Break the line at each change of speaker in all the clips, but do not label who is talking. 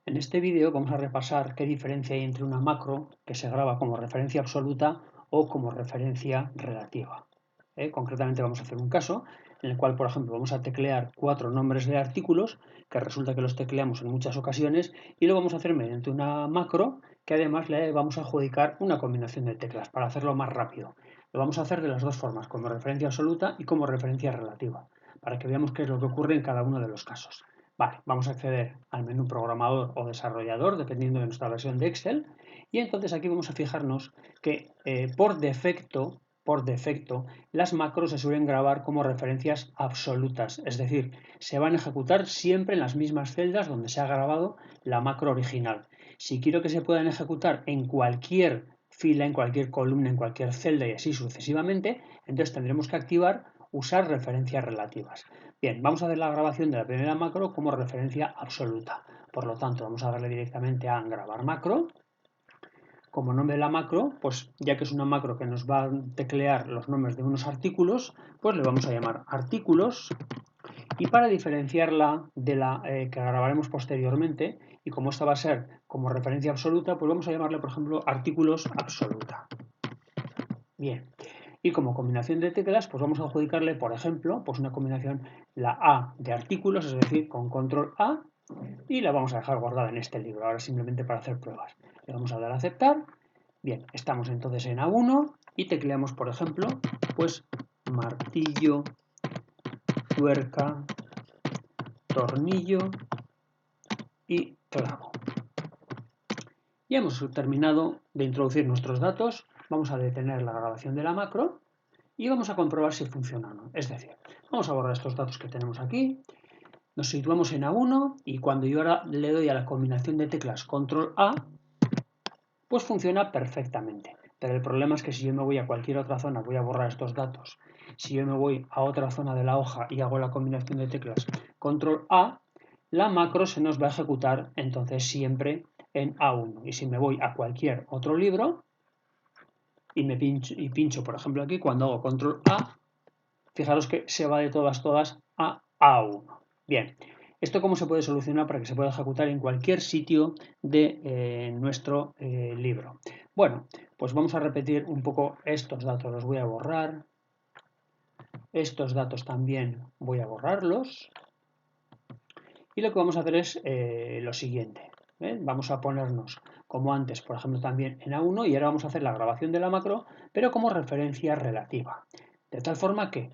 En este vídeo vamos a repasar qué diferencia hay entre una macro que se graba como referencia absoluta o como referencia relativa. Concretamente vamos a hacer un caso en el cual, por ejemplo, vamos a teclear 4 nombres de artículos, que resulta que los tecleamos en muchas ocasiones, y lo vamos a hacer mediante una macro que además le vamos a adjudicar una combinación de teclas para hacerlo más rápido. Lo vamos a hacer de las dos formas, como referencia absoluta y como referencia relativa, para que veamos qué es lo que ocurre en cada uno de los casos. Vale, vamos a acceder al menú programador o desarrollador, dependiendo de nuestra versión de Excel, y entonces aquí vamos a fijarnos que por defecto, las macros se suelen grabar como referencias absolutas, es decir, se van a ejecutar siempre en las mismas celdas donde se ha grabado la macro original. Si quiero que se puedan ejecutar en cualquier fila, en cualquier columna, en cualquier celda y así sucesivamente, entonces tendremos que activar usar referencias relativas. Bien, vamos a hacer la grabación de la primera macro como referencia absoluta. Por lo tanto, vamos a darle directamente a grabar macro. Como nombre de la macro, pues ya que es una macro que nos va a teclear los nombres de unos artículos, pues le vamos a llamar artículos. Y para diferenciarla de la que grabaremos posteriormente, y como esta va a ser como referencia absoluta, pues vamos a llamarle, por ejemplo, artículos absoluta. Bien, y como combinación de teclas, pues vamos a adjudicarle, por ejemplo, pues una combinación, la A de artículos, es decir, con control A, y la vamos a dejar guardada en este libro, ahora simplemente para hacer pruebas. Le vamos a dar a aceptar. Bien, estamos entonces en A1 y tecleamos, por ejemplo, pues martillo, tuerca, tornillo y clavo. Ya hemos terminado de introducir nuestros datos, vamos a detener la grabación de la macro y vamos a comprobar si funciona o no. Es decir, vamos a borrar estos datos que tenemos aquí, nos situamos en A1 y cuando yo ahora le doy a la combinación de teclas control A, pues funciona perfectamente. Pero el problema es que si yo me voy a cualquier otra zona, voy a borrar estos datos. Si yo me voy a otra zona de la hoja y hago la combinación de teclas control A, la macro se nos va a ejecutar entonces siempre en A1. Y si me voy a cualquier otro libro y me pincho, por ejemplo, aquí, cuando hago control A, fijaros que se va de todas a A1. Bien, ¿esto cómo se puede solucionar para que se pueda ejecutar en cualquier sitio de nuestro libro? Bueno, pues vamos a repetir un poco estos datos, los voy a borrar. Estos datos también voy a borrarlos. Y lo que vamos a hacer es lo siguiente. Vamos a ponernos como antes, por ejemplo, también en A1 y ahora vamos a hacer la grabación de la macro, pero como referencia relativa. De tal forma que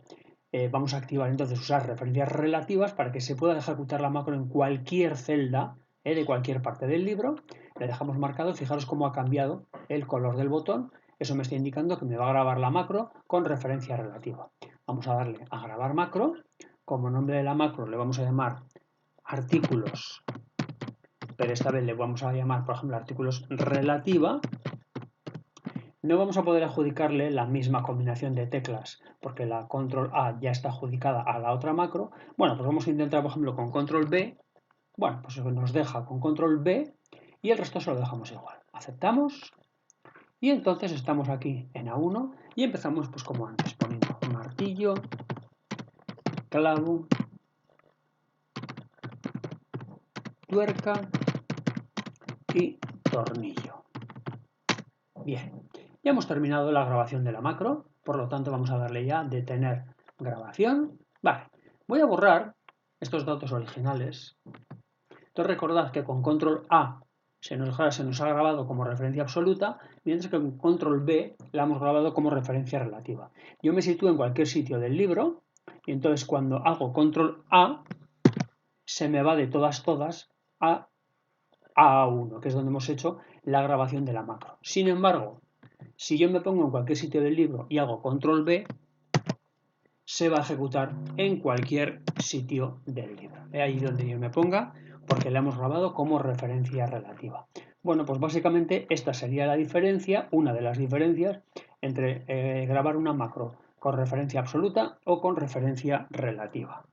vamos a activar entonces usar referencias relativas para que se pueda ejecutar la macro en cualquier celda de cualquier parte del libro. Le dejamos marcado, fijaros cómo ha cambiado el color del botón. Eso me está indicando que me va a grabar la macro con referencia relativa. Vamos a darle a grabar macro. Como nombre de la macro le vamos a llamar artículos, pero esta vez le vamos a llamar, por ejemplo, artículos relativa. No vamos a poder adjudicarle la misma combinación de teclas, porque la control A ya está adjudicada a la otra macro. Bueno, pues vamos a intentar, por ejemplo, con control B. Bueno, pues nos deja con control B y el resto se lo dejamos igual. Aceptamos y entonces estamos aquí en A1 y empezamos pues como antes, poniendo martillo, clavo, tuerca y tornillo. Bien, ya hemos terminado la grabación de la macro, por lo tanto vamos a darle ya detener grabación. Vale, voy a borrar estos datos originales. Entonces recordad que con control A se nos ha grabado como referencia absoluta, mientras que con control B la hemos grabado como referencia relativa. Yo me sitúo en cualquier sitio del libro y entonces cuando hago control A se me va de todas a A1, que es donde hemos hecho la grabación de la macro. Sin embargo, si yo me pongo en cualquier sitio del libro y hago control B, se va a ejecutar en cualquier sitio del libro. Ahí donde yo me ponga, porque la hemos grabado como referencia relativa. Bueno, pues básicamente esta sería la diferencia, una de las diferencias entre grabar una macro con referencia absoluta o con referencia relativa.